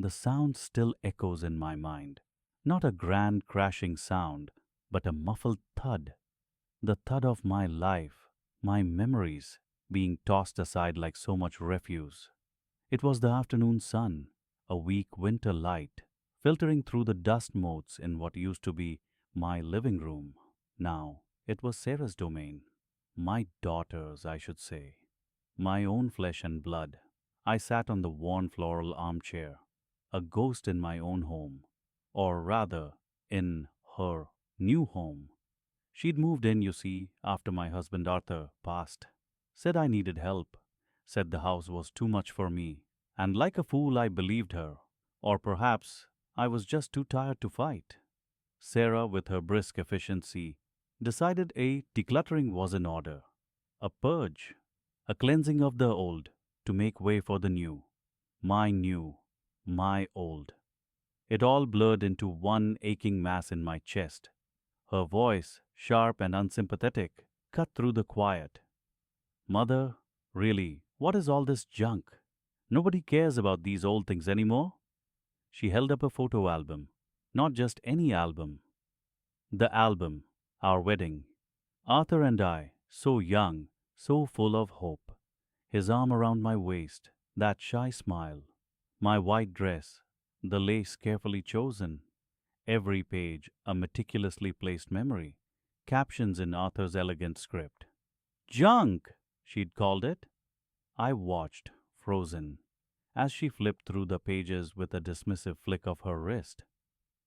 The sound still echoes in my mind. Not a grand crashing sound, but a muffled thud. The thud of my life, my memories, being tossed aside like so much refuse. It was the afternoon sun, a weak winter light, filtering through the dust motes in what used to be my living room. Now it was Sarah's domain. My daughter's, I should say. My own flesh and blood. I sat on the worn floral armchair, a ghost in my own home, or rather, in her new home. She'd moved in, you see, after my husband Arthur passed. Said I needed help. Said the house was too much for me. And like a fool, I believed her. Or perhaps I was just too tired to fight. Sarah, with her brisk efficiency, decided a decluttering was in order. A purge, a cleansing of the old to make way for the new, my old. It all blurred into one aching mass in my chest. Her voice, sharp and unsympathetic, cut through the quiet. Mother, really, what is all this junk? Nobody cares about these old things anymore. She held up a photo album. Not just any album. The album, our wedding. Arthur and I, so young, so full of hope. His arm around my waist, that shy smile. My white dress, the lace carefully chosen. Every page a meticulously placed memory. Captions in Arthur's elegant script. Junk, she'd called it. I watched, frozen, as she flipped through the pages with a dismissive flick of her wrist.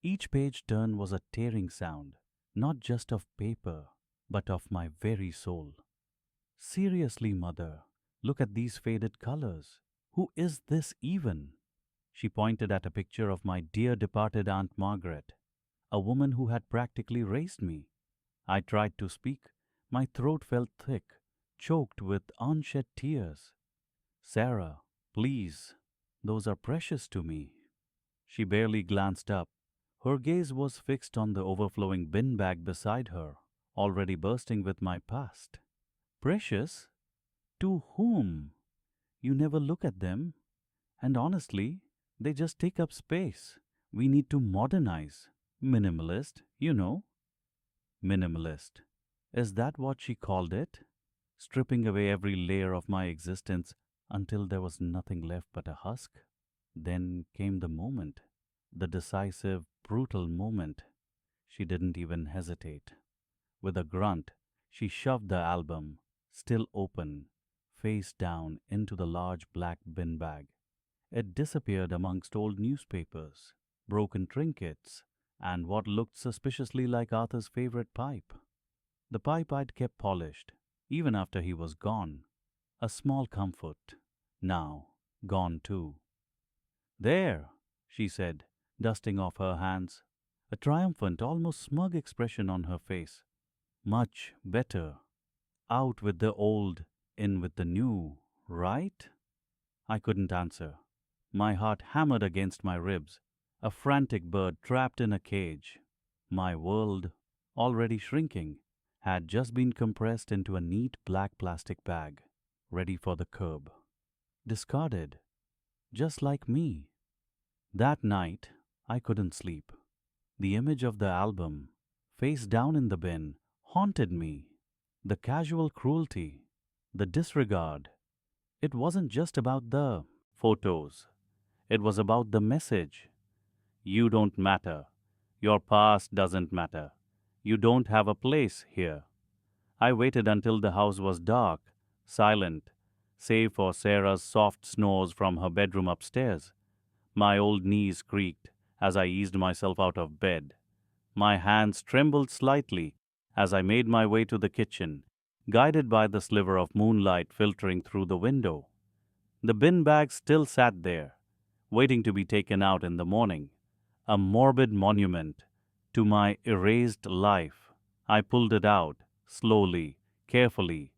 Each page turn was a tearing sound, not just of paper, but of my very soul. Seriously, Mother, look at these faded colors. Who is this even? She pointed at a picture of my dear departed Aunt Margaret, a woman who had practically raised me. I tried to speak. My throat felt thick, choked with unshed tears. Sarah, please, those are precious to me. She barely glanced up. Her gaze was fixed on the overflowing bin bag beside her, already bursting with my past. Precious? To whom? You never look at them. And honestly, they just take up space. We need to modernize. Minimalist, you know. Minimalist. Is that what she called it? Stripping away every layer of my existence until there was nothing left but a husk? Then came the moment. The decisive, brutal moment. She didn't even hesitate. With a grunt, she shoved the album, still open, face down into the large black bin bag. It disappeared amongst old newspapers, broken trinkets, and what looked suspiciously like Arthur's favorite pipe. The pipe I'd kept polished, even after he was gone. A small comfort, now gone too. There, she said, dusting off her hands, a triumphant, almost smug expression on her face. Much better. Out with the old, in with the new, right? I couldn't answer. My heart hammered against my ribs, a frantic bird trapped in a cage. My world, already shrinking, had just been compressed into a neat black plastic bag, ready for the curb. Discarded, just like me. That night, I couldn't sleep. The image of the album, face down in the bin, haunted me. The casual cruelty, the disregard. It wasn't just about the photos. It was about the message. You don't matter. Your past doesn't matter. You don't have a place here. I waited until the house was dark, silent, save for Sarah's soft snores from her bedroom upstairs. My old knees creaked as I eased myself out of bed. My hands trembled slightly as I made my way to the kitchen, guided by the sliver of moonlight filtering through the window. The bin bag still sat there, waiting to be taken out in the morning, a morbid monument to my erased life. I pulled it out, slowly, carefully.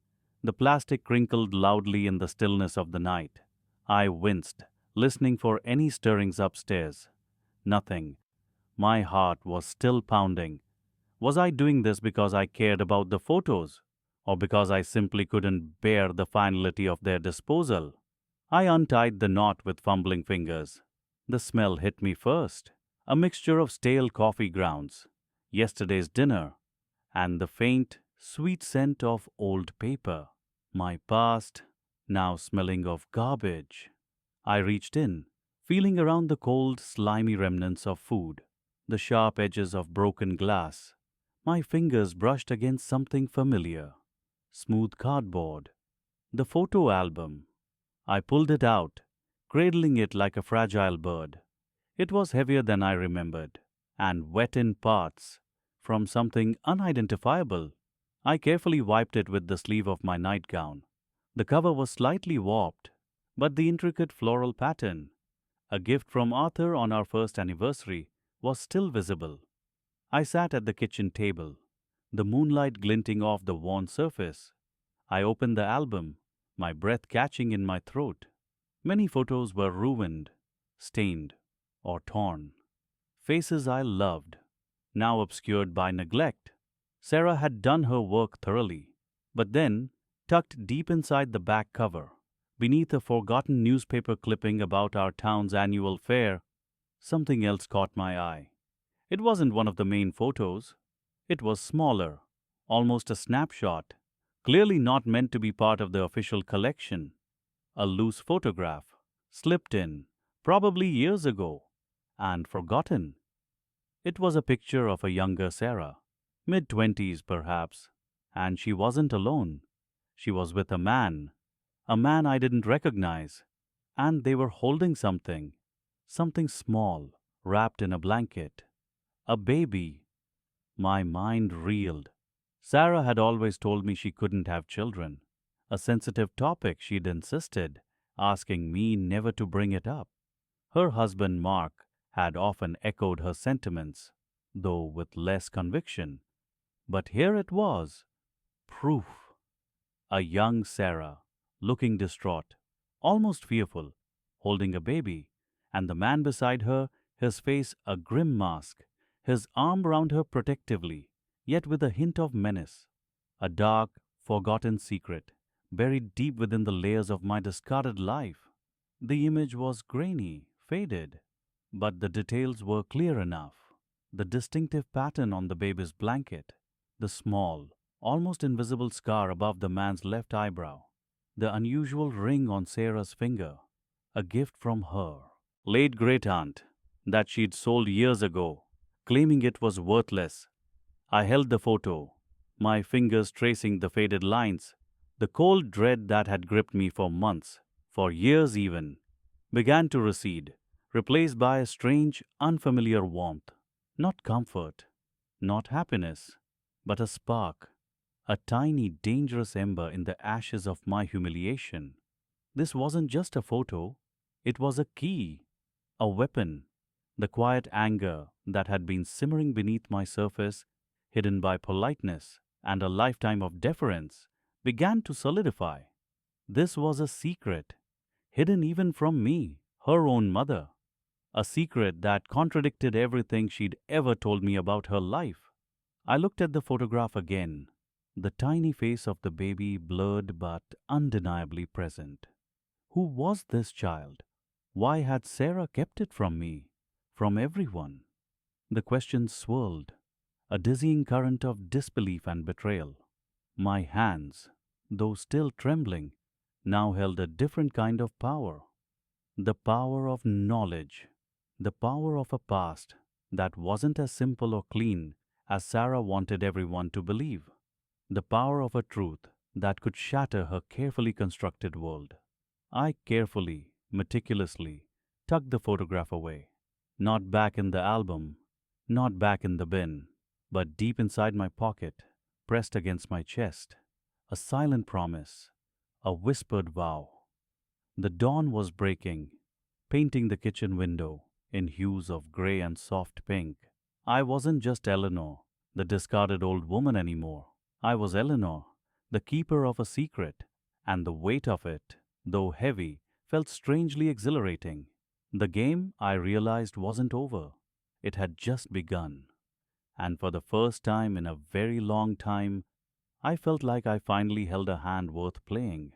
The plastic crinkled loudly in the stillness of the night. I winced, listening for any stirrings upstairs. Nothing. My heart was still pounding. Was I doing this because I cared about the photos, or because I simply couldn't bear the finality of their disposal? I untied the knot with fumbling fingers. The smell hit me first, a mixture of stale coffee grounds, yesterday's dinner, and the faint, sweet scent of old paper. My past, now smelling of garbage. I reached in, feeling around the cold, slimy remnants of food, the sharp edges of broken glass. My fingers brushed against something familiar. Smooth cardboard. The photo album. I pulled it out, cradling it like a fragile bird. It was heavier than I remembered, and wet in parts, from something unidentifiable. I carefully wiped it with the sleeve of my nightgown. The cover was slightly warped, but the intricate floral pattern, a gift from Arthur on our first anniversary, was still visible. I sat at the kitchen table, the moonlight glinting off the worn surface. I opened the album, my breath catching in my throat. Many photos were ruined, stained, or torn. Faces I loved, now obscured by neglect. Sarah had done her work thoroughly. But then, tucked deep inside the back cover, beneath a forgotten newspaper clipping about our town's annual fair, something else caught my eye. It wasn't one of the main photos. It was smaller, almost a snapshot, clearly not meant to be part of the official collection. A loose photograph, slipped in, probably years ago, and forgotten. It was a picture of a younger Sarah, mid-twenties perhaps, and she wasn't alone. She was with a man I didn't recognize, and they were holding something, something small, wrapped in a blanket. A baby. My mind reeled. Sarah had always told me she couldn't have children, a sensitive topic she'd insisted, asking me never to bring it up. Her husband Mark had often echoed her sentiments, though with less conviction. But here it was, proof. A young Sarah, looking distraught, almost fearful, holding a baby, and the man beside her, his face a grim mask, his arm round her protectively, yet with a hint of menace. A dark, forgotten secret, buried deep within the layers of my discarded life. The image was grainy, faded, but the details were clear enough. The distinctive pattern on the baby's blanket, the small, almost invisible scar above the man's left eyebrow, the unusual ring on Sarah's finger, a gift from her late great aunt that she'd sold years ago, claiming it was worthless. I held the photo, my fingers tracing the faded lines. The cold dread that had gripped me for months, for years even, began to recede, replaced by a strange, unfamiliar warmth. Not comfort, not happiness, but a spark, a tiny, dangerous ember in the ashes of my humiliation. This wasn't just a photo, it was a key, a weapon. The quiet anger that had been simmering beneath my surface, hidden by politeness and a lifetime of deference, began to solidify. This was a secret, hidden even from me, her own mother. A secret that contradicted everything she'd ever told me about her life. I looked at the photograph again, the tiny face of the baby blurred but undeniably present. Who was this child? Why had Sarah kept it from me, from everyone? The questions swirled, a dizzying current of disbelief and betrayal. My hands, though still trembling, now held a different kind of power. The power of knowledge, the power of a past that wasn't as simple or clean as Sarah wanted everyone to believe. The power of a truth that could shatter her carefully constructed world. I carefully, meticulously, tucked the photograph away. Not back in the album, not back in the bin, but deep inside my pocket, pressed against my chest. A silent promise, a whispered vow. The dawn was breaking, painting the kitchen window in hues of grey and soft pink. I wasn't just Eleanor, the discarded old woman anymore. I was Eleanor, the keeper of a secret, and the weight of it, though heavy, felt strangely exhilarating. The game, I realized, wasn't over. It had just begun. And for the first time in a very long time, I felt like I finally held a hand worth playing.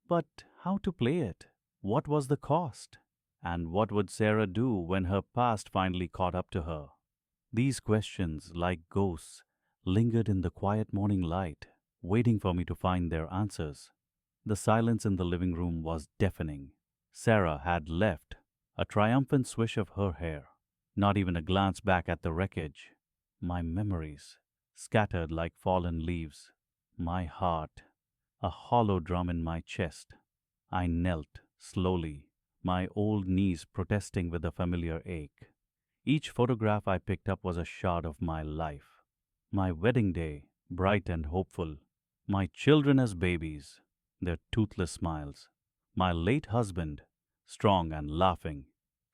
But how to play it? What was the cost? And what would Sarah do when her past finally caught up to her? These questions, like ghosts, lingered in the quiet morning light, waiting for me to find their answers. The silence in the living room was deafening. Sarah had left, a triumphant swish of her hair, not even a glance back at the wreckage. My memories, scattered like fallen leaves. My heart, a hollow drum in my chest. I knelt, slowly, my old knees protesting with a familiar ache. Each photograph I picked up was a shard of my life. My wedding day, bright and hopeful. My children as babies, their toothless smiles. My late husband, strong and laughing.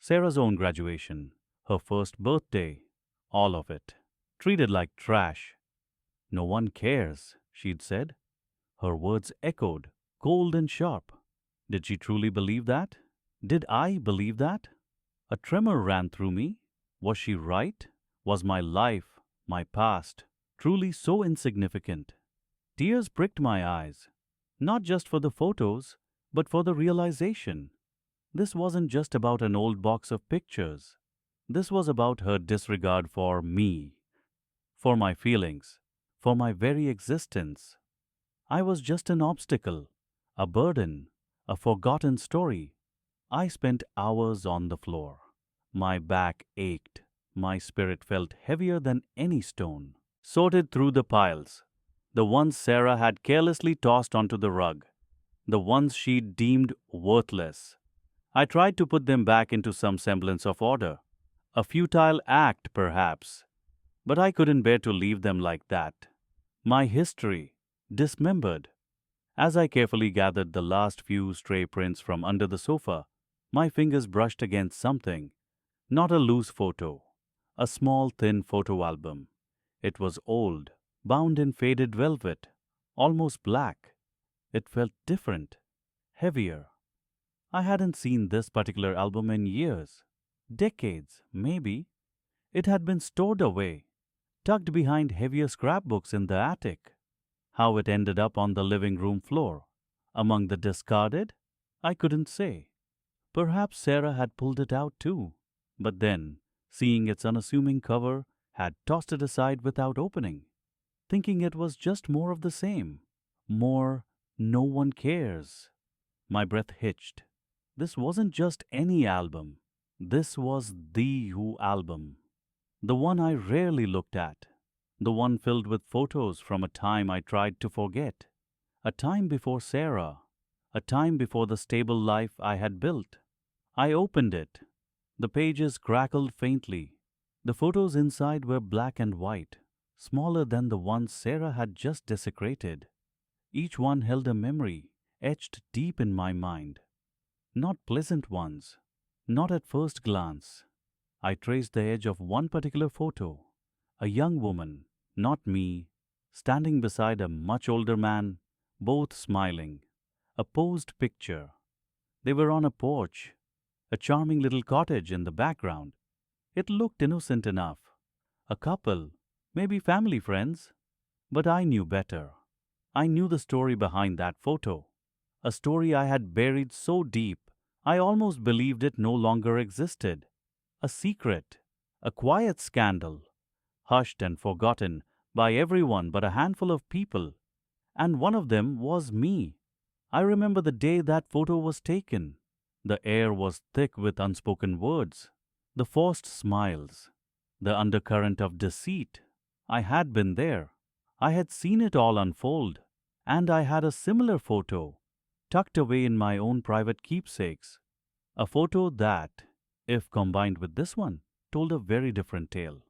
Sarah's own graduation, her first birthday, all of it. Treated like trash. No one cares, she'd said. Her words echoed, cold and sharp. Did she truly believe that? Did I believe that? A tremor ran through me. Was she right? Was my life, my past, truly so insignificant? Tears pricked my eyes, not just for the photos, but for the realization. This wasn't just about an old box of pictures. This was about her disregard for me, for my feelings, for my very existence. I was just an obstacle, a burden, a forgotten story. I spent hours on the floor. My back ached. My spirit felt heavier than any stone. Sorted through the piles, the ones Sarah had carelessly tossed onto the rug, the ones she deemed worthless. I tried to put them back into some semblance of order. A futile act, perhaps, but I couldn't bear to leave them like that. My history, dismembered. As I carefully gathered the last few stray prints from under the sofa, my fingers brushed against something. Not a loose photo. A small, thin photo album. It was old, bound in faded velvet, almost black. It felt different, heavier. I hadn't seen this particular album in years. Decades, maybe. It had been stored away, tucked behind heavier scrapbooks in the attic. How it ended up on the living room floor, among the discarded, I couldn't say. Perhaps Sarah had pulled it out too, but then, seeing its unassuming cover, had tossed it aside without opening, thinking it was just more of the same. More, no one cares. My breath hitched. This wasn't just any album. This was the Who album. The one I rarely looked at. The one filled with photos from a time I tried to forget. A time before Sarah. A time before the stable life I had built. I opened it. The pages crackled faintly. The photos inside were black and white, smaller than the ones Sarah had just desecrated. Each one held a memory, etched deep in my mind. Not pleasant ones, not at first glance. I traced the edge of one particular photo. A young woman, not me, standing beside a much older man, both smiling. A posed picture. They were on a porch, a charming little cottage in the background. It looked innocent enough. A couple, maybe family friends. But I knew better. I knew the story behind that photo. A story I had buried so deep, I almost believed it no longer existed. A secret, a quiet scandal, hushed and forgotten by everyone but a handful of people. And one of them was me. I remember the day that photo was taken. The air was thick with unspoken words, the forced smiles, the undercurrent of deceit. I had been there. I had seen it all unfold. And I had a similar photo, tucked away in my own private keepsakes. A photo that, if combined with this one, told a very different tale.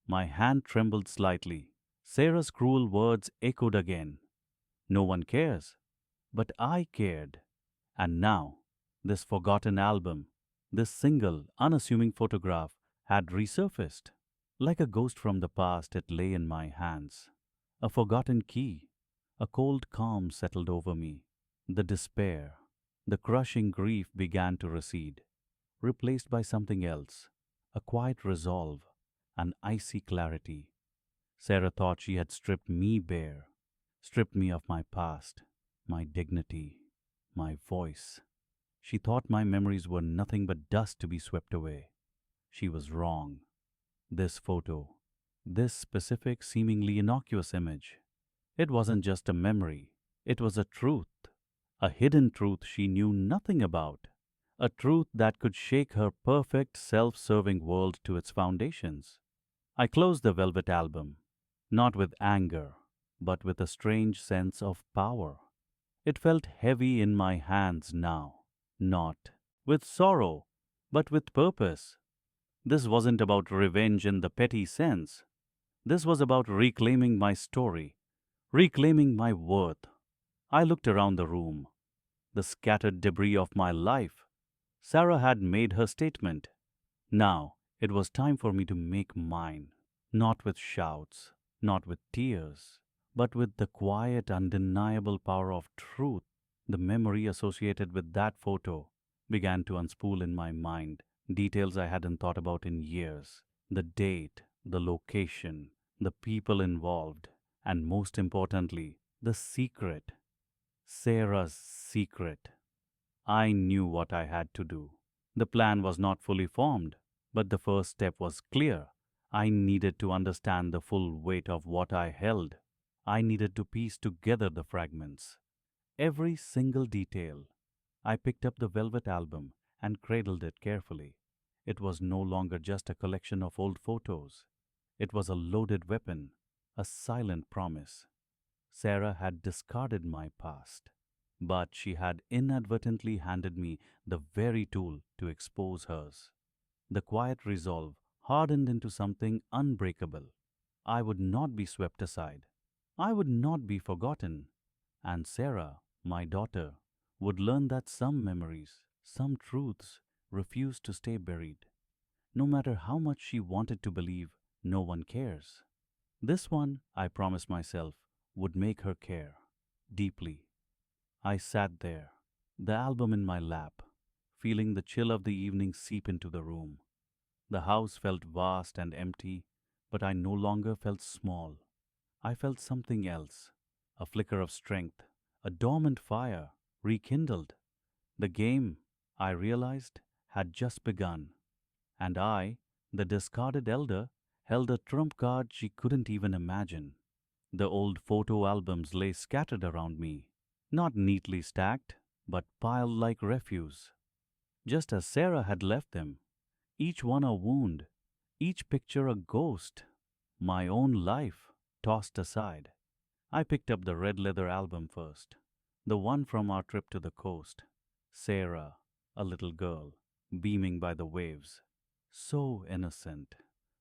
My hand trembled slightly. Sarah's cruel words echoed again. No one cares. But I cared. And now, this forgotten album, this single, unassuming photograph, had resurfaced. Like a ghost from the past, it lay in my hands. A forgotten key. A cold calm settled over me. The despair, the crushing grief began to recede, replaced by something else, a quiet resolve, an icy clarity. Sarah thought she had stripped me bare, stripped me of my past, my dignity, my voice. She thought my memories were nothing but dust to be swept away. She was wrong. This photo, this specific, seemingly innocuous image, it wasn't just a memory, it was a truth, a hidden truth she knew nothing about, a truth that could shake her perfect, self serving world to its foundations. I closed the velvet album, not with anger, but with a strange sense of power. It felt heavy in my hands now, not with sorrow, but with purpose. This wasn't about revenge in the petty sense. This was about reclaiming my story, reclaiming my worth. I looked around the room, the scattered debris of my life. Sarah had made her statement. Now it was time for me to make mine, not with shouts, not with tears, but with the quiet, undeniable power of truth. The memory associated with that photo began to unspool in my mind, details I hadn't thought about in years. The date, the location, the people involved, and most importantly, the secret. Sarah's secret. I knew what I had to do. The plan was not fully formed, but the first step was clear. I needed to understand the full weight of what I held. I needed to piece together the fragments. Every single detail. I picked up the velvet album and cradled it carefully. It was no longer just a collection of old photos. It was a loaded weapon, a silent promise. Sarah had discarded my past, but she had inadvertently handed me the very tool to expose hers. The quiet resolve hardened into something unbreakable. I would not be swept aside. I would not be forgotten. And Sarah, my daughter, would learn that some memories, some truths, refuse to stay buried. No matter how much she wanted to believe, no one cares. This one, I promised myself, would make her care deeply. I sat there, the album in my lap, feeling the chill of the evening seep into the room. The house felt vast and empty, but I no longer felt small. I felt something else, a flicker of strength, a dormant fire, rekindled. The game, I realized, had just begun, and I, the discarded elder, held a trump card she couldn't even imagine. The old photo albums lay scattered around me, not neatly stacked, but piled like refuse, just as Sarah had left them, each one a wound, each picture a ghost, my own life tossed aside. I picked up the red leather album first, the one from our trip to the coast. Sarah, a little girl, beaming by the waves, so innocent,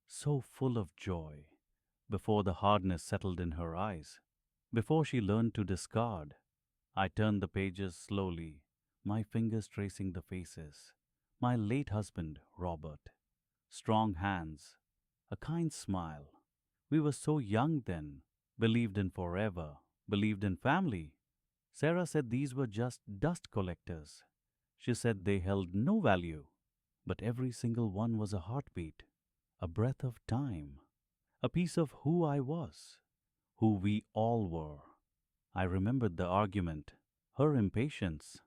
so full of joy, before the hardness settled in her eyes, before she learned to discard. I turned the pages slowly, my fingers tracing the faces. My late husband, Robert. Strong hands, a kind smile. We were so young then, believed in forever, believed in family. Sarah said these were just dust collectors. She said they held no value, but every single one was a heartbeat, a breath of time, a piece of who I was, who we all were. I remembered the argument, her impatience.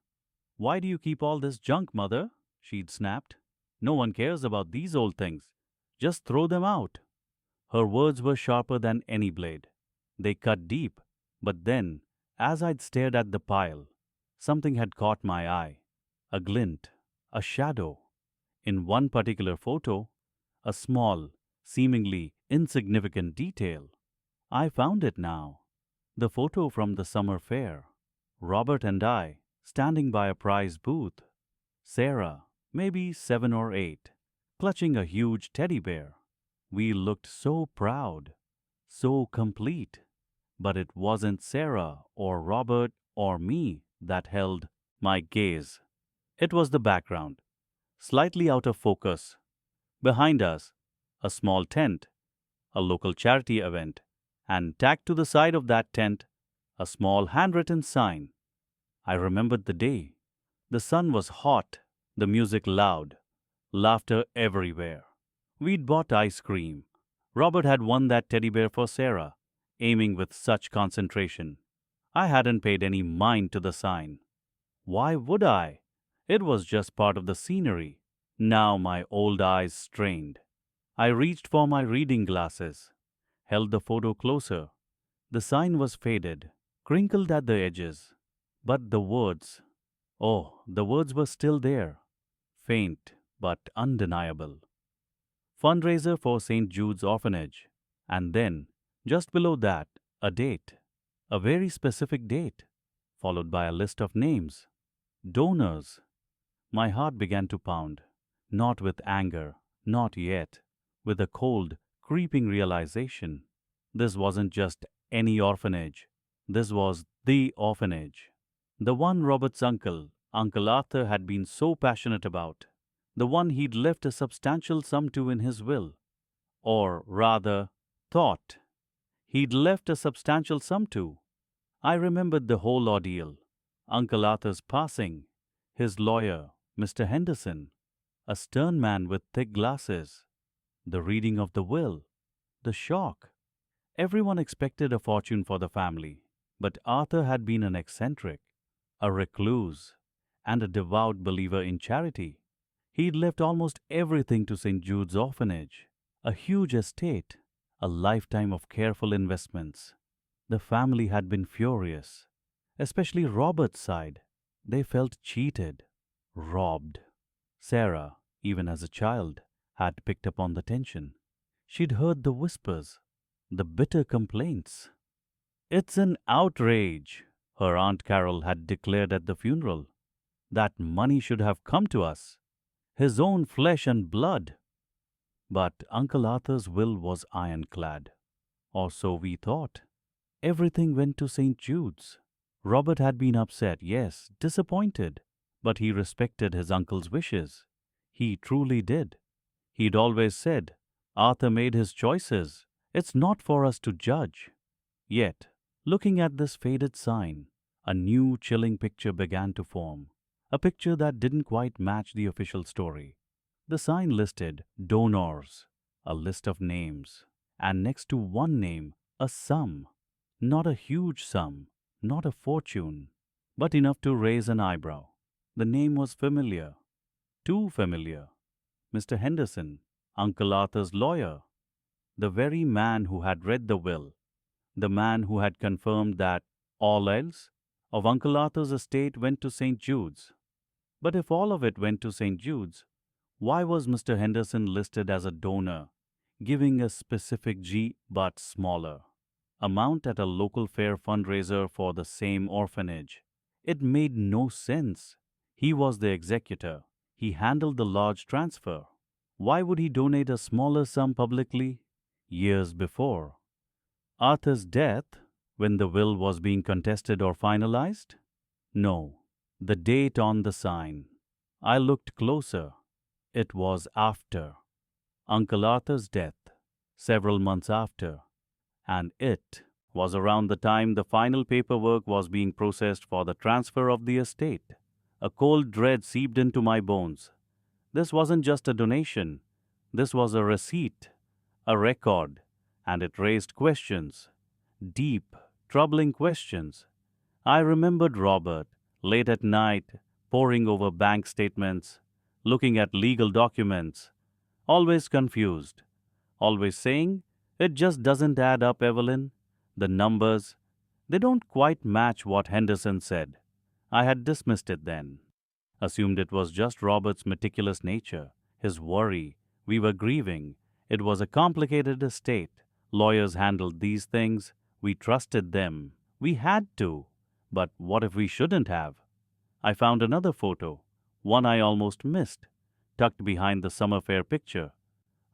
"Why do you keep all this junk, mother?" she'd snapped. "No one cares about these old things. Just throw them out." Her words were sharper than any blade. They cut deep. But then, as I'd stared at the pile, something had caught my eye. A glint, a shadow. In one particular photo, a small, seemingly insignificant detail. I found it now. The photo from the summer fair. Robert and I, standing by a prize booth. Sarah, maybe 7 or 8, clutching a huge teddy bear. We looked so proud, so complete. But it wasn't Sarah or Robert or me that held my gaze. It was the background, slightly out of focus. Behind us, a small tent, a local charity event, and tacked to the side of that tent, a small handwritten sign. I remembered the day. The sun was hot, the music loud, laughter everywhere. We'd bought ice cream. Robert had won that teddy bear for Sarah, aiming with such concentration. I hadn't paid any mind to the sign. Why would I? It was just part of the scenery. Now my old eyes strained. I reached for my reading glasses, held the photo closer. The sign was faded, crinkled at the edges. But the words, oh, the words were still there, faint but undeniable. Fundraiser for St. Jude's Orphanage. And then, just below that, a date, a very specific date, followed by a list of names. Donors. My heart began to pound, not with anger, not yet, with a cold, creeping realization. This wasn't just any orphanage. This was the orphanage. The one Robert's uncle, Uncle Arthur, had been so passionate about. The one he'd left a substantial sum to in his will. Or rather, thought he'd left a substantial sum to. I remembered the whole ordeal. Uncle Arthur's passing, his lawyer, Mr. Henderson, a stern man with thick glasses, the reading of the will, the shock. Everyone expected a fortune for the family, but Arthur had been an eccentric, a recluse, and a devout believer in charity. He'd left almost everything to St. Jude's Orphanage, a huge estate, a lifetime of careful investments. The family had been furious, especially Robert's side. They felt cheated, robbed. Sarah, even as a child, had picked up on the tension. She'd heard the whispers, the bitter complaints. It's an outrage, her Aunt Carol had declared at the funeral. That money should have come to us, his own flesh and blood. But Uncle Arthur's will was ironclad, or so we thought. Everything went to St. Jude's. Robert had been upset, yes, disappointed, but he respected his uncle's wishes. He truly did. He'd always said, Arthur made his choices. It's not for us to judge. Yet, looking at this faded sign, a new chilling picture began to form. A picture that didn't quite match the official story. The sign listed donors, a list of names, and next to one name, a sum. Not a huge sum, not a fortune, but enough to raise an eyebrow. The name was familiar, too familiar. Mr. Henderson, Uncle Arthur's lawyer, the very man who had read the will, the man who had confirmed that all else of Uncle Arthur's estate went to St. Jude's. But if all of it went to St. Jude's, why was Mr. Henderson listed as a donor, giving a specific G but smaller amount at a local fair fundraiser for the same orphanage? It made no sense. He was the executor. He handled the large transfer. Why would he donate a smaller sum publicly? Years before Arthur's death, when the will was being contested or finalized? No. The date on the sign. I looked closer. It was after Uncle Arthur's death, several months after, and it was around the time the final paperwork was being processed for the transfer of the estate. A cold dread seeped into my bones. This wasn't just a donation. This was a receipt, a record, and it raised questions. Deep, troubling questions. I remembered Robert, late at night, poring over bank statements, looking at legal documents, always confused, always saying, "It just doesn't add up, Evelyn. The numbers, they don't quite match what Henderson said." I had dismissed it then, assumed it was just Robert's meticulous nature, his worry. We were grieving. It was a complicated estate. Lawyers handled these things. We trusted them. We had to. But what if we shouldn't have? I found another photo, one I almost missed, tucked behind the summer fair picture.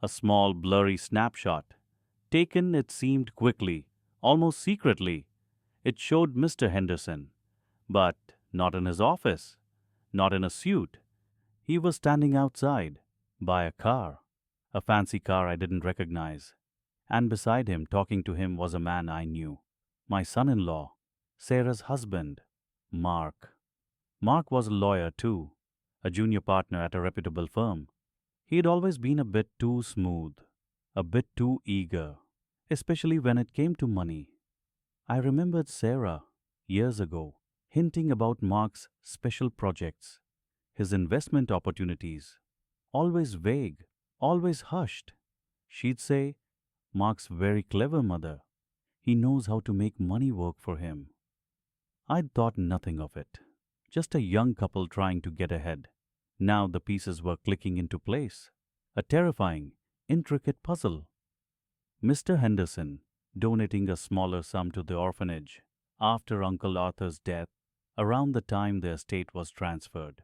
A small, blurry snapshot. Taken, it seemed, quickly, almost secretly. It showed Mr. Henderson, but not in his office, not in a suit. He was standing outside, by a car, a fancy car I didn't recognize. And beside him, talking to him, was a man I knew. My son-in-law, Sarah's husband, Mark. Mark was a lawyer too, a junior partner at a reputable firm. He had always been a bit too smooth, a bit too eager, especially when it came to money. I remembered Sarah, years ago, hinting about Mark's special projects, his investment opportunities. Always vague, always hushed. She'd say, Mark's very clever, mother. He knows how to make money work for him. I'd thought nothing of it. Just a young couple trying to get ahead. Now the pieces were clicking into place. A terrifying, intricate puzzle. Mr. Henderson, donating a smaller sum to the orphanage after Uncle Arthur's death, around the time the estate was transferred.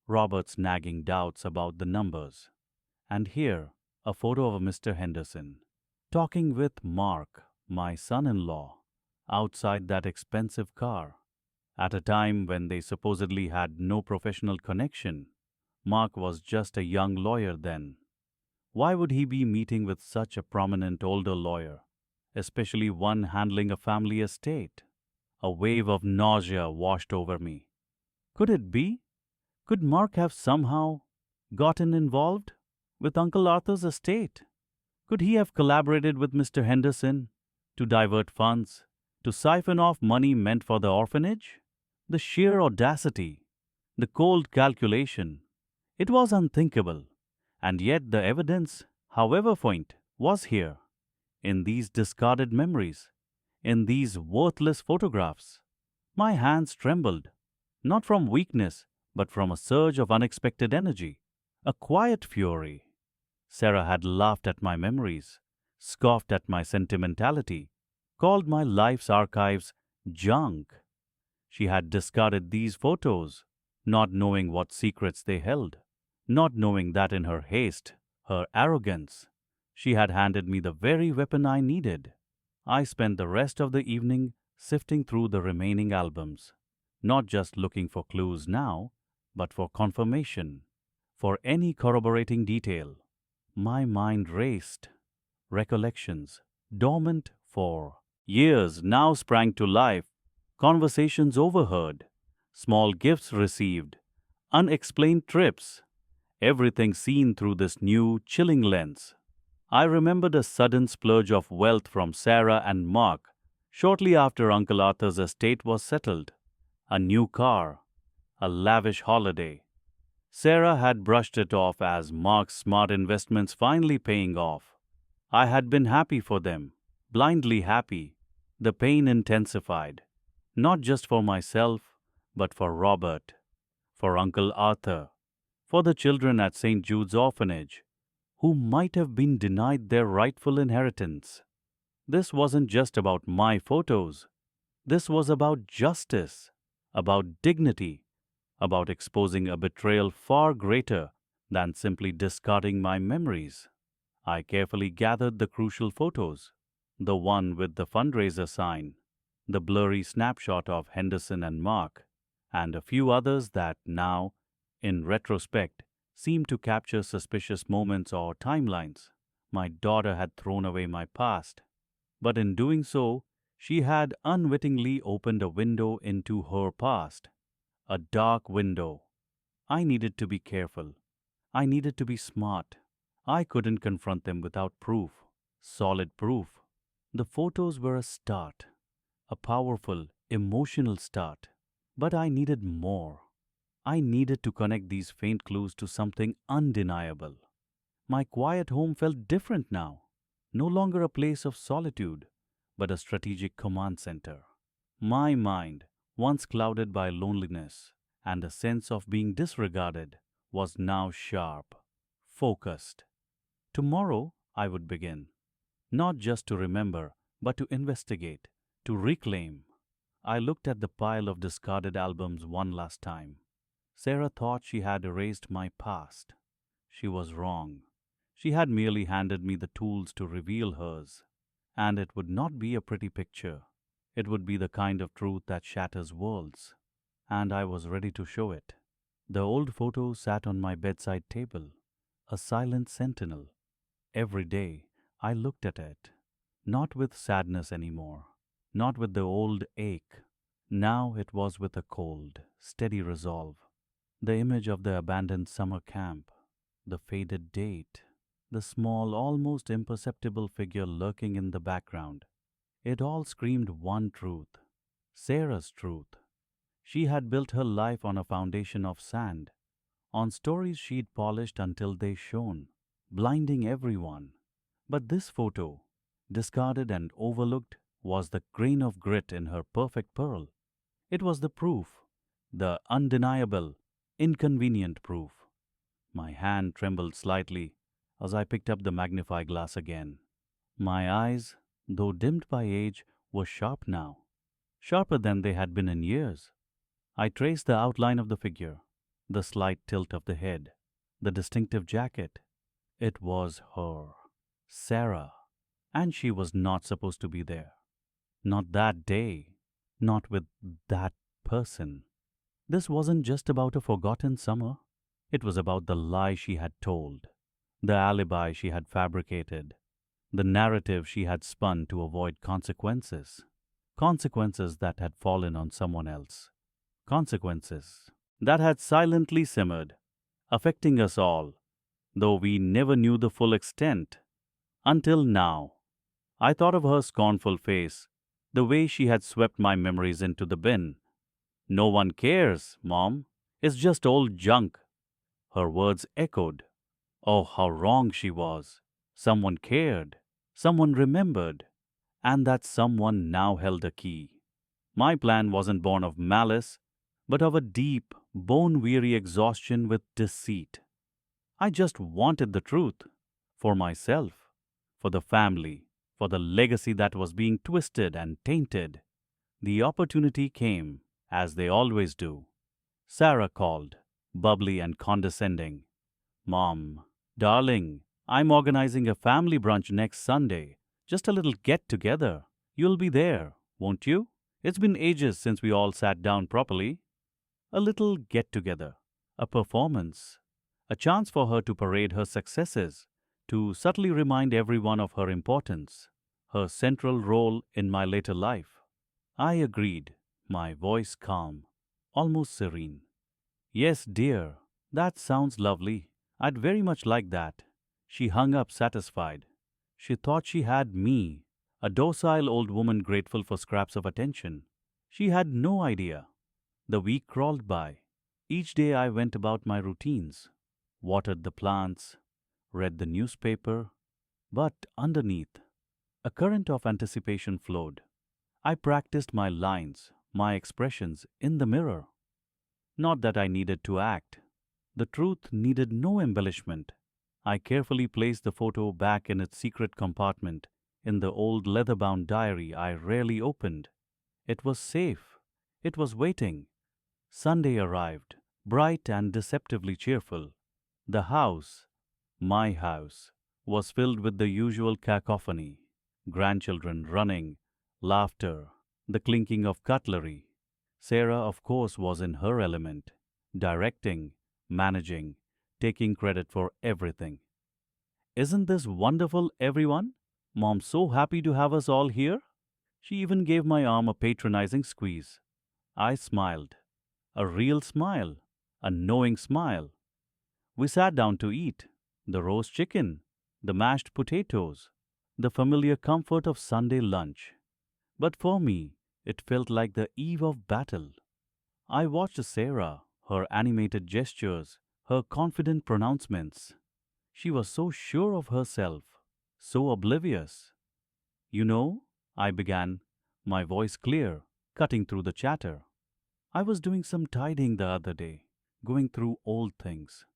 Robert's nagging doubts about the numbers. And here, a photo of Mr. Henderson, talking with Mark, my son-in-law, outside that expensive car, at a time when they supposedly had no professional connection. Mark was just a young lawyer then. Why would he be meeting with such a prominent older lawyer, especially one handling a family estate? A wave of nausea washed over me. Could it be? Could Mark have somehow gotten involved with Uncle Arthur's estate? Could he have collaborated with Mr. Henderson to divert funds, to siphon off money meant for the orphanage? The sheer audacity, the cold calculation. It was unthinkable. And yet the evidence, however faint, was here, in these discarded memories, in these worthless photographs. My hands trembled, not from weakness, but from a surge of unexpected energy, a quiet fury. Sarah had laughed at my memories, scoffed at my sentimentality, called my life's archives junk. She had discarded these photos, not knowing what secrets they held, not knowing that in her haste, her arrogance, she had handed me the very weapon I needed. I spent the rest of the evening sifting through the remaining albums, not just looking for clues now, but for confirmation, for any corroborating detail. My mind raced. Recollections, dormant for years, now sprang to life. Conversations overheard, small gifts received, unexplained trips, everything seen through this new, chilling lens. I remembered a sudden splurge of wealth from Sarah and Mark shortly after Uncle Arthur's estate was settled. A new car, a lavish holiday. Sarah had brushed it off as Mark's smart investments finally paying off. I had been happy for them, blindly happy. The pain intensified, not just for myself, but for Robert, for Uncle Arthur, for the children at St. Jude's orphanage, who might have been denied their rightful inheritance. This wasn't just about my photos. This was about justice, about dignity, about exposing a betrayal far greater than simply discarding my memories. I carefully gathered the crucial photos, the one with the fundraiser sign, the blurry snapshot of Henderson and Mark, and a few others that now, in retrospect, seemed to capture suspicious moments or timelines. My daughter had thrown away my past, but in doing so, she had unwittingly opened a window into her past, a dark window. I needed to be careful. I needed to be smart. I couldn't confront them without proof, solid proof. The photos were a start, a powerful, emotional start. But I needed more. I needed to connect these faint clues to something undeniable. My quiet home felt different now, no longer a place of solitude, but a strategic command center. My mind, once clouded by loneliness and a sense of being disregarded, was now sharp, focused. Tomorrow I would begin, not just to remember, but to investigate, to reclaim. I looked at the pile of discarded albums one last time. Sarah thought she had erased my past. She was wrong. She had merely handed me the tools to reveal hers. And it would not be a pretty picture. It would be the kind of truth that shatters worlds. And I was ready to show it. The old photo sat on my bedside table, a silent sentinel. Every day I looked at it, not with sadness anymore, not with the old ache. Now it was with a cold, steady resolve. The image of the abandoned summer camp, the faded date, the small, almost imperceptible figure lurking in the background. It all screamed one truth, Sarah's truth. She had built her life on a foundation of sand, on stories she'd polished until they shone, blinding everyone. But this photo, discarded and overlooked, was the grain of grit in her perfect pearl. It was the proof, the undeniable, inconvenient proof. My hand trembled slightly as I picked up the magnifying glass again. My eyes, though dimmed by age, were sharp now, sharper than they had been in years. I traced the outline of the figure, the slight tilt of the head, the distinctive jacket. It was her, Sarah, and she was not supposed to be there. Not that day, not with that person. This wasn't just about a forgotten summer. It was about the lie she had told, the alibi she had fabricated, the narrative she had spun to avoid consequences. Consequences that had fallen on someone else. Consequences that had silently simmered, affecting us all, though we never knew the full extent. Until now, I thought of her scornful face, the way she had swept my memories into the bin. No one cares, Mom. It's just old junk. Her words echoed. Oh, how wrong she was. Someone cared. Someone remembered. And that someone now held a key. My plan wasn't born of malice, but of a deep, bone-weary exhaustion with deceit. I just wanted the truth. For myself. For the family. For the legacy that was being twisted and tainted. The opportunity came, as they always do. Sarah called, bubbly and condescending. Mom, darling, I'm organizing a family brunch next Sunday. Just a little get-together. You'll be there, won't you? It's been ages since we all sat down properly. A little get-together. A performance. A chance for her to parade her successes, to subtly remind everyone of her importance, her central role in my later life. I agreed, my voice calm, almost serene. Yes, dear, that sounds lovely. I'd very much like that. She hung up satisfied. She thought she had me, a docile old woman grateful for scraps of attention. She had no idea. The week crawled by. Each day I went about my routines, watered the plants, read the newspaper, but underneath, a current of anticipation flowed. I practiced my lines, my expressions in the mirror. Not that I needed to act. The truth needed no embellishment. I carefully placed the photo back in its secret compartment in the old leather-bound diary I rarely opened. It was safe. It was waiting. Sunday arrived, bright and deceptively cheerful. The house, my house, was filled with the usual cacophony. Grandchildren running, laughter, the clinking of cutlery. Sarah, of course, was in her element, directing, managing, taking credit for everything. Isn't this wonderful, everyone? Mom's so happy to have us all here. She even gave my arm a patronizing squeeze. I smiled. A real smile. A knowing smile. We sat down to eat. The roast chicken. The mashed potatoes. The familiar comfort of Sunday lunch. But for me, it felt like the eve of battle. I watched Sarah, her animated gestures, her confident pronouncements. She was so sure of herself, so oblivious. You know, I began, my voice clear, cutting through the chatter. I was doing some tidying the other day, going through old things.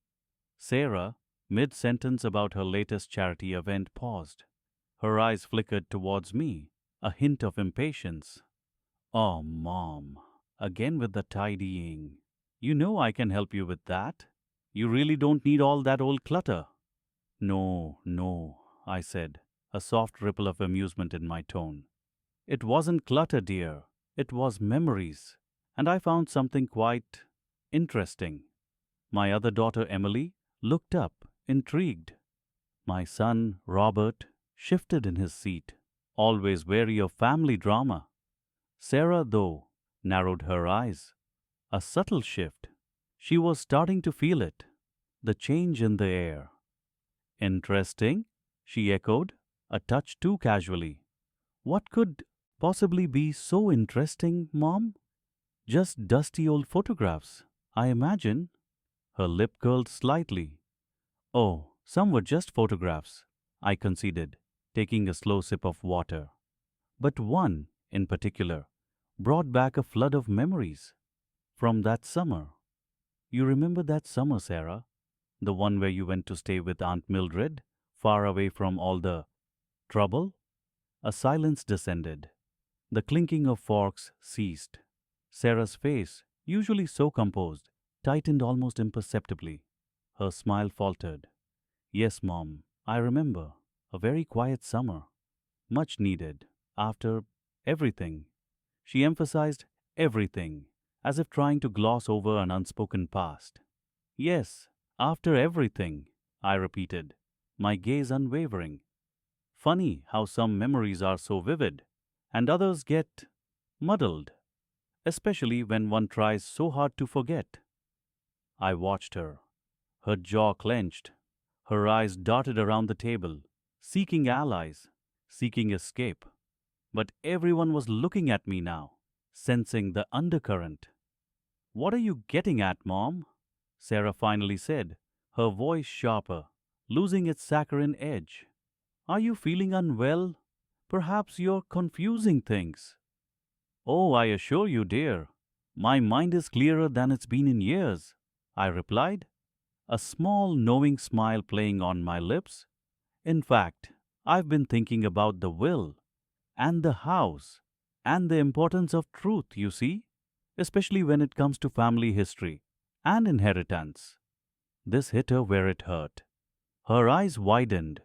Sarah, mid-sentence about her latest charity event, paused. Her eyes flickered towards me, a hint of impatience. Oh, Mom, again with the tidying. You know I can help you with that. You really don't need all that old clutter. No, no, I said, a soft ripple of amusement in my tone. It wasn't clutter, dear. It was memories. And I found something quite interesting. My other daughter, Emily, looked up, intrigued. My son, Robert, shifted in his seat, always wary of family drama. Sarah, though, narrowed her eyes. A subtle shift. She was starting to feel it, the change in the air. Interesting, she echoed, a touch too casually. What could possibly be so interesting, Mom? Just dusty old photographs, I imagine. Her lip curled slightly. Oh, some were just photographs, I conceded, taking a slow sip of water. But one, in particular, brought back a flood of memories from that summer. You remember that summer, Sarah? The one where you went to stay with Aunt Mildred, far away from all the trouble? A silence descended. The clinking of forks ceased. Sarah's face, usually so composed, tightened almost imperceptibly. Her smile faltered. Yes, Mom, I remember. A very quiet summer. Much needed. After everything. She emphasized everything, as if trying to gloss over an unspoken past. Yes, after everything, I repeated, my gaze unwavering. Funny how some memories are so vivid, and others get muddled, especially when one tries so hard to forget. I watched her. Her jaw clenched. Her eyes darted around the table, seeking allies, seeking escape. But everyone was looking at me now, sensing the undercurrent. What are you getting at, Mom? Sarah finally said, her voice sharper, losing its saccharine edge. Are you feeling unwell? Perhaps you're confusing things. Oh, I assure you, dear, my mind is clearer than it's been in years, I replied, a small knowing smile playing on my lips. In fact, I've been thinking about the will and the house and the importance of truth, you see, especially when it comes to family history and inheritance. This hit her where it hurt. Her eyes widened.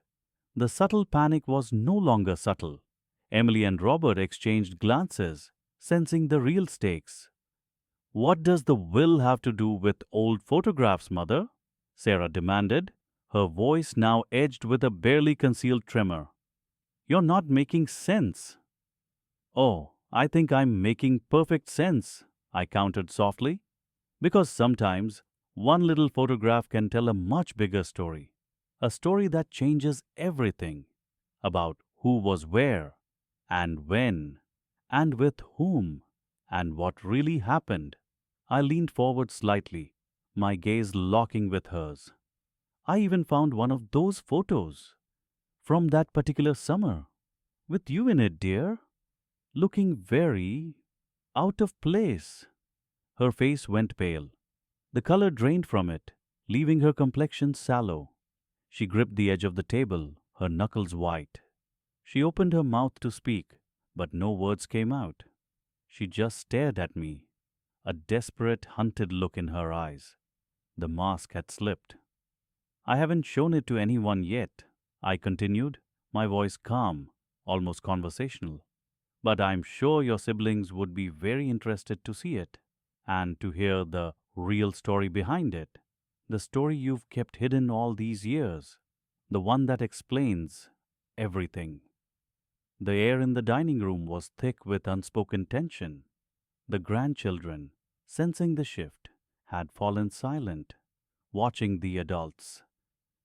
The subtle panic was no longer subtle. Emily and Robert exchanged glances, sensing the real stakes. What does the will have to do with old photographs, Mother? Sarah demanded, her voice now edged with a barely concealed tremor. You're not making sense. Oh, I think I'm making perfect sense, I countered softly, because sometimes one little photograph can tell a much bigger story, a story that changes everything about who was where, and when, and with whom, and what really happened. I leaned forward slightly, my gaze locking with hers. I even found one of those photos from that particular summer, with you in it, dear, looking very out of place. Her face went pale. The color drained from it, leaving her complexion sallow. She gripped the edge of the table, her knuckles white. She opened her mouth to speak, but no words came out. She just stared at me, a desperate, hunted look in her eyes. The mask had slipped. I haven't shown it to anyone yet, I continued, my voice calm, almost conversational. But I'm sure your siblings would be very interested to see it and to hear the real story behind it. The story you've kept hidden all these years. The one that explains everything. The air in the dining room was thick with unspoken tension. The grandchildren, sensing the shift, had fallen silent, watching the adults.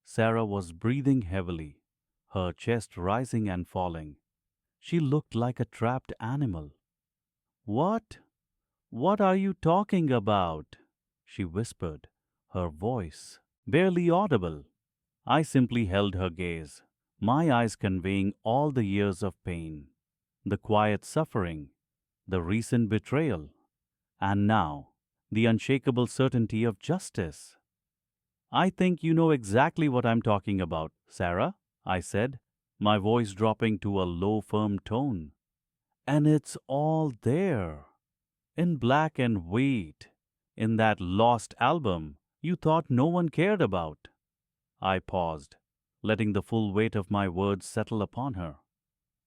Sarah was breathing heavily, her chest rising and falling. She looked like a trapped animal. What? What are you talking about? She whispered, her voice barely audible. I simply held her gaze, my eyes conveying all the years of pain, the quiet suffering, the recent betrayal, and now the unshakable certainty of justice. I think you know exactly what I'm talking about, Sarah, I said, my voice dropping to a low, firm tone. And it's all there, in black and white, in that lost album you thought no one cared about. I paused, letting the full weight of my words settle upon her.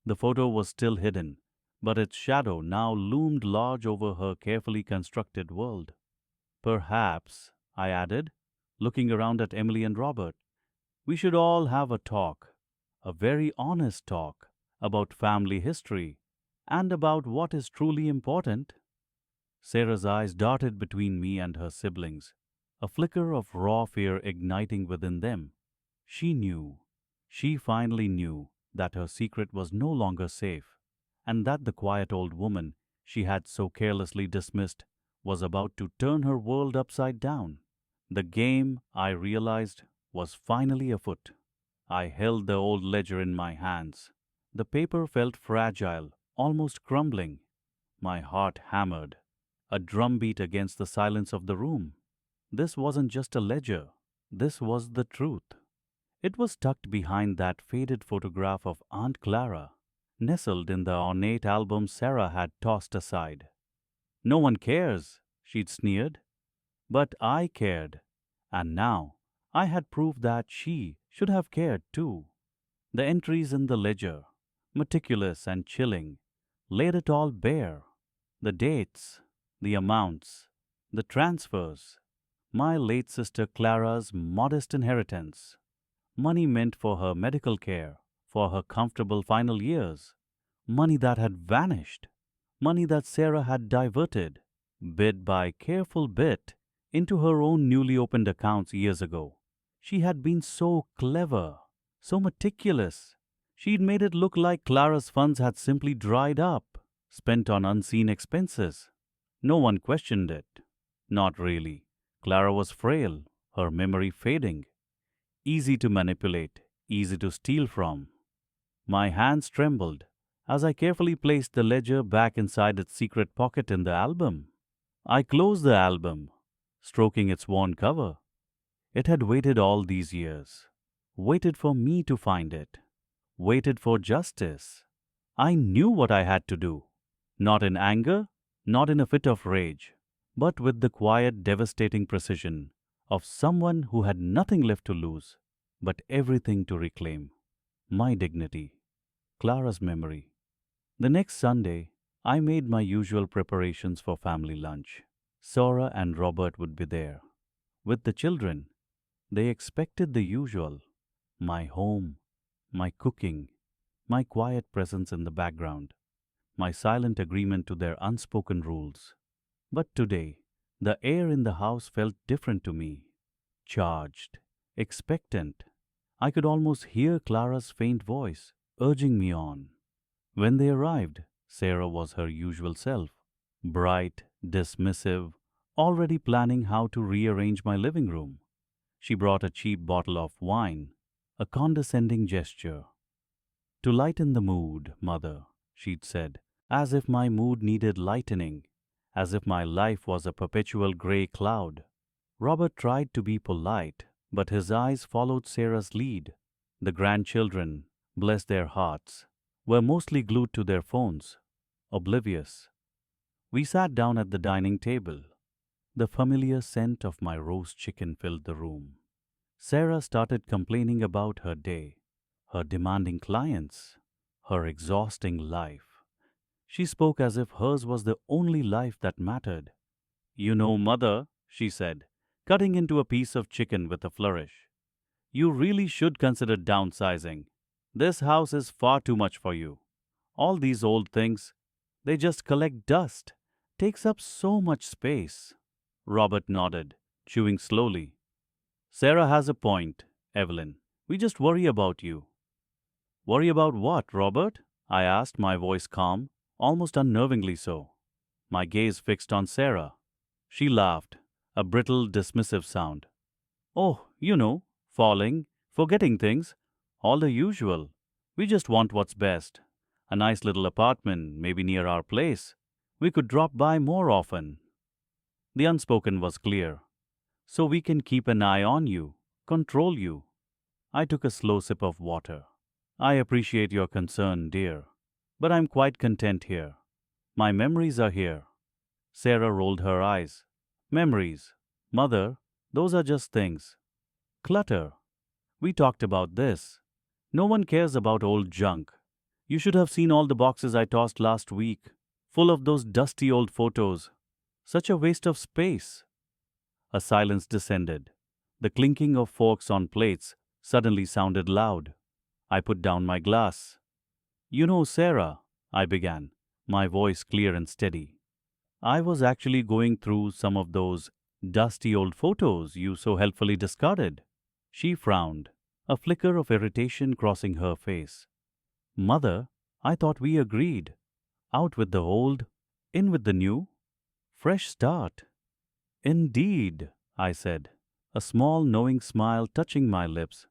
The photo was still hidden, but its shadow now loomed large over her carefully constructed world. Perhaps, I added, looking around at Emily and Robert, we should all have a talk, a very honest talk, about family history and about what is truly important. Sarah's eyes darted between me and her siblings, a flicker of raw fear igniting within them. She knew, she finally knew, that her secret was no longer safe, and that the quiet old woman she had so carelessly dismissed was about to turn her world upside down. The game, I realized, was finally afoot. I held the old ledger in my hands. The paper felt fragile, almost crumbling. My heart hammered, a drumbeat against the silence of the room. This wasn't just a ledger, this was the truth. It was tucked behind that faded photograph of Aunt Clara, nestled in the ornate album Sarah had tossed aside. No one cares, she'd sneered. But I cared, and now I had proof that she should have cared too. The entries in the ledger, meticulous and chilling, laid it all bare. The dates, the amounts, the transfers, my late sister Clara's modest inheritance, money meant for her medical care, for her comfortable final years, money that had vanished, money that Sarah had diverted, bit by careful bit, into her own newly opened accounts years ago. She had been so clever, so meticulous. She'd made it look like Clara's funds had simply dried up, spent on unseen expenses. No one questioned it. Not really. Clara was frail, her memory fading, easy to manipulate, easy to steal from. My hands trembled as I carefully placed the ledger back inside its secret pocket in the album. I closed the album, stroking its worn cover. It had waited all these years, waited for me to find it, waited for justice. I knew what I had to do, not in anger, not in a fit of rage, but with the quiet, devastating precision of someone who had nothing left to lose, but everything to reclaim. My dignity, Clara's memory. The next Sunday, I made my usual preparations for family lunch. Sora and Robert would be there. With the children, they expected the usual: my home, my cooking, my quiet presence in the background, my silent agreement to their unspoken rules. But today, the air in the house felt different to me, charged, expectant. I could almost hear Clara's faint voice urging me on. When they arrived, Sarah was her usual self, bright, dismissive, already planning how to rearrange my living room. She brought a cheap bottle of wine, a condescending gesture. "To lighten the mood, mother," she'd said, as if my mood needed lightening, as if my life was a perpetual grey cloud. Robert tried to be polite, but his eyes followed Sarah's lead. The grandchildren, bless their hearts, were mostly glued to their phones, oblivious. We sat down at the dining table. The familiar scent of my roast chicken filled the room. Sarah started complaining about her day, her demanding clients, her exhausting life. She spoke as if hers was the only life that mattered. "You know, mother," she said, cutting into a piece of chicken with a flourish, "you really should consider downsizing. This house is far too much for you. All these old things, they just collect dust, takes up so much space." Robert nodded, chewing slowly. "Sarah has a point, Evelyn. We just worry about you." "Worry about what, Robert?" I asked, my voice calm, almost unnervingly so. My gaze fixed on Sarah. She laughed, a brittle, dismissive sound. "Oh, you know, falling, forgetting things, all the usual. We just want what's best. A nice little apartment, maybe near our place. We could drop by more often." The unspoken was clear. "So we can keep an eye on you, control you." I took a slow sip of water. "I appreciate your concern, dear, but I'm quite content here. My memories are here." Sarah rolled her eyes. "Memories. Mother, those are just things. Clutter. We talked about this. No one cares about old junk. You should have seen all the boxes I tossed last week, full of those dusty old photos. Such a waste of space." A silence descended. The clinking of forks on plates suddenly sounded loud. I put down my glass. "You know, Sarah," I began, my voice clear and steady, "I was actually going through some of those dusty old photos you so helpfully discarded." She frowned, a flicker of irritation crossing her face. "Mother, I thought we agreed. Out with the old, in with the new. Fresh start." "Indeed," I said. a small knowing smile touching my lips,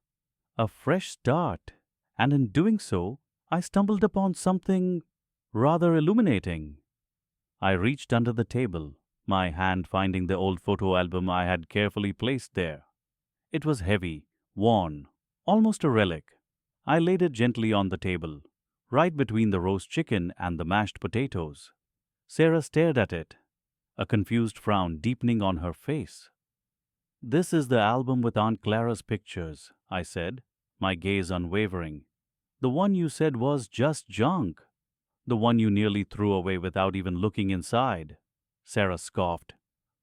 a fresh start, and in doing so, I stumbled upon something rather illuminating. I reached under the table, my hand finding the old photo album I had carefully placed there. It was heavy, worn, almost a relic. I laid it gently on the table, right between the roast chicken and the mashed potatoes. Sarah stared at it, a confused frown deepening on her face. "This is the album with Aunt Clara's pictures," I said, my gaze unwavering. "The one you said was just junk. The one you nearly threw away without even looking inside." Sarah scoffed.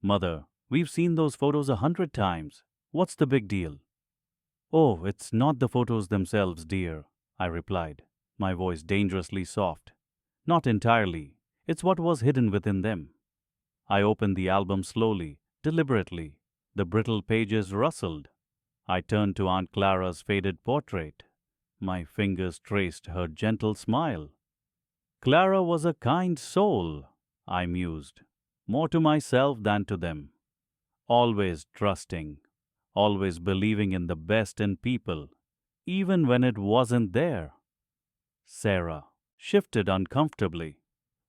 "Mother, we've seen those photos 100 times. What's the big deal?" "Oh, it's not the photos themselves, dear," I replied, my voice dangerously soft. "Not entirely. It's what was hidden within them." I opened the album slowly, deliberately. The brittle pages rustled. I turned to Aunt Clara's faded portrait. My fingers traced her gentle smile. "Clara was a kind soul," I mused, "more to myself than to them. Always trusting, always believing in the best in people, even when it wasn't there." Sarah shifted uncomfortably.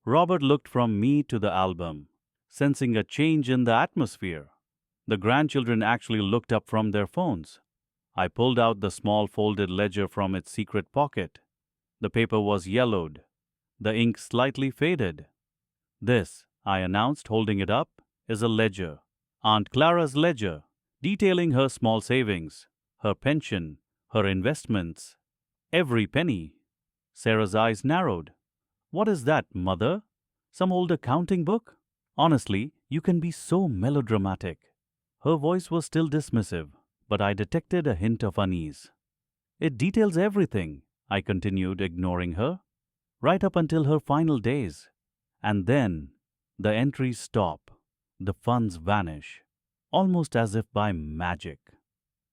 Robert looked from me to the album, sensing a change in the atmosphere. The grandchildren actually looked up from their phones. I pulled out the small folded ledger from its secret pocket. The paper was yellowed, the ink slightly faded. "This," I announced, holding it up, "is a ledger. Aunt Clara's ledger, detailing her small savings, her pension, her investments. Every penny." Sarah's eyes narrowed. "What is that, Mother? Some old accounting book? Honestly, you can be so melodramatic." Her voice was still dismissive, but I detected a hint of unease. "It details everything," I continued, ignoring her, "right up until her final days. And then the entries stop, the funds vanish, almost as if by magic."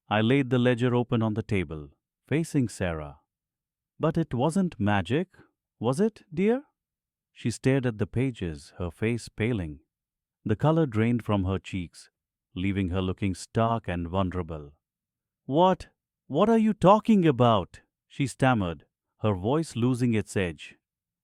I laid the ledger open on the table, facing Sarah. "But it wasn't magic, was it, dear?" She stared at the pages, her face paling. The color drained from her cheeks, leaving her looking stark and vulnerable. "What? What are you talking about?" she stammered, her voice losing its edge.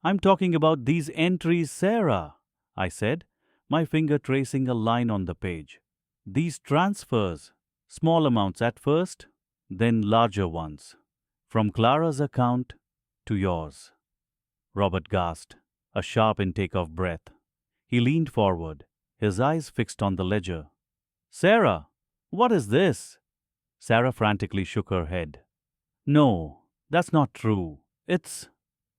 "I'm talking about these entries, Sarah," I said, my finger tracing a line on the page. "These transfers, small amounts at first, then larger ones, from Clara's account to yours." Robert gasped, a sharp intake of breath. He leaned forward, his eyes fixed on the ledger. "Sarah, what is this?" Sarah frantically shook her head. "No, that's not true. It's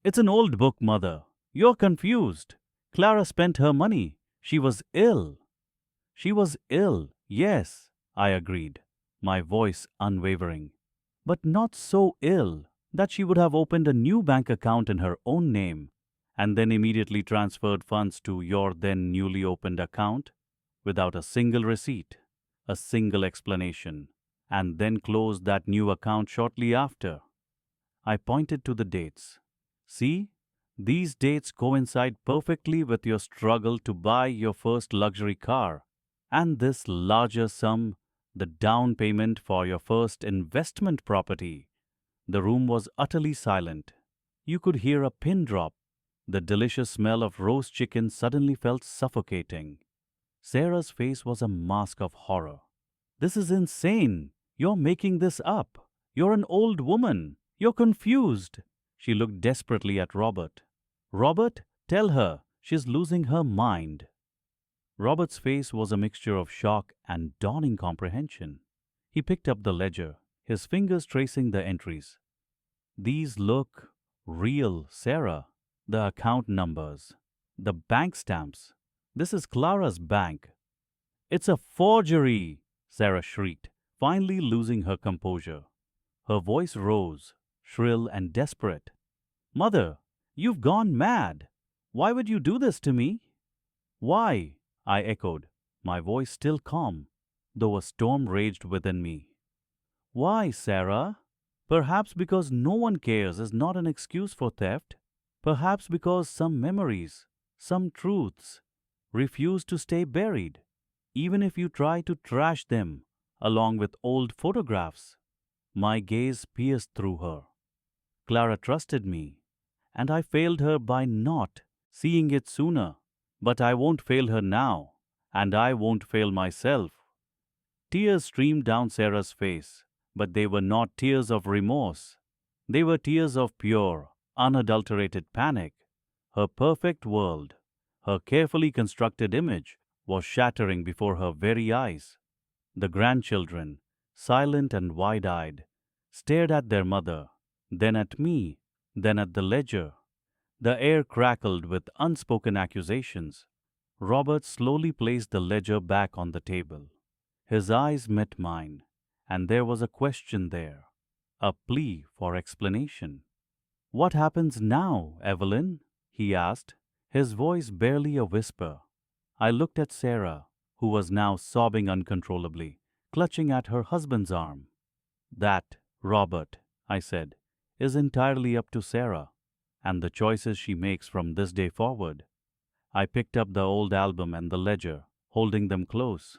an old book, Mother. You're confused. Clara spent her money. She was ill." "She was ill, yes," I agreed, my voice unwavering. "But not so ill that she would have opened a new bank account in her own name and then immediately transferred funds to your then newly opened account without a single receipt, a single explanation, and then closed that new account shortly after." I pointed to the dates. "See, these dates coincide perfectly with your struggle to buy your first luxury car, and this larger sum, the down payment for your first investment property." The room was utterly silent. You could hear a pin drop. The delicious smell of roast chicken suddenly felt suffocating. Sarah's face was a mask of horror. "This is insane. You're making this up. You're an old woman. You're confused." She looked desperately at Robert. "Robert, tell her. She's losing her mind." Robert's face was a mixture of shock and dawning comprehension. He picked up the ledger, his fingers tracing the entries. "These look real, Sarah. The account numbers, the bank stamps. This is Clara's bank." "It's a forgery!" Sarah shrieked, finally losing her composure. Her voice rose, shrill and desperate. "Mother, you've gone mad! Why would you do this to me?" "Why?" I echoed, my voice still calm, though a storm raged within me. "Why, Sarah? Perhaps because no one cares is not an excuse for theft. Perhaps because some memories, some truths, refuse to stay buried. Even if you try to trash them, along with old photographs. My gaze pierced through her. Clara trusted me, and I failed her by not seeing it sooner. But I won't fail her now, and I won't fail myself. Tears streamed down Sarah's face, but they were not tears of remorse. They were tears of pure, unadulterated panic. Her perfect world, her carefully constructed image, was shattering before her very eyes. The grandchildren, silent and wide eyed, stared at their mother, then at me, then at the ledger. The air crackled with unspoken accusations. Robert slowly placed the ledger back on the table. His eyes met mine, and there was a question there, a plea for explanation. "What happens now, Evelyn?" he asked, his voice barely a whisper. I looked at Sarah, who was now sobbing uncontrollably, clutching at her husband's arm. "That, Robert," I said, "is entirely up to Sarah, and the choices she makes from this day forward." I picked up the old album and the ledger, holding them close.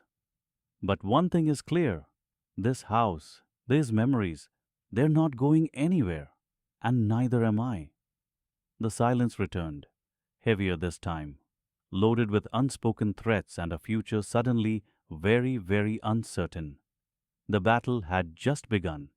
"But one thing is clear. This house, these memories, they're not going anywhere, and neither am I." The silence returned, heavier this time, loaded with unspoken threats and a future suddenly very, very uncertain. The battle had just begun.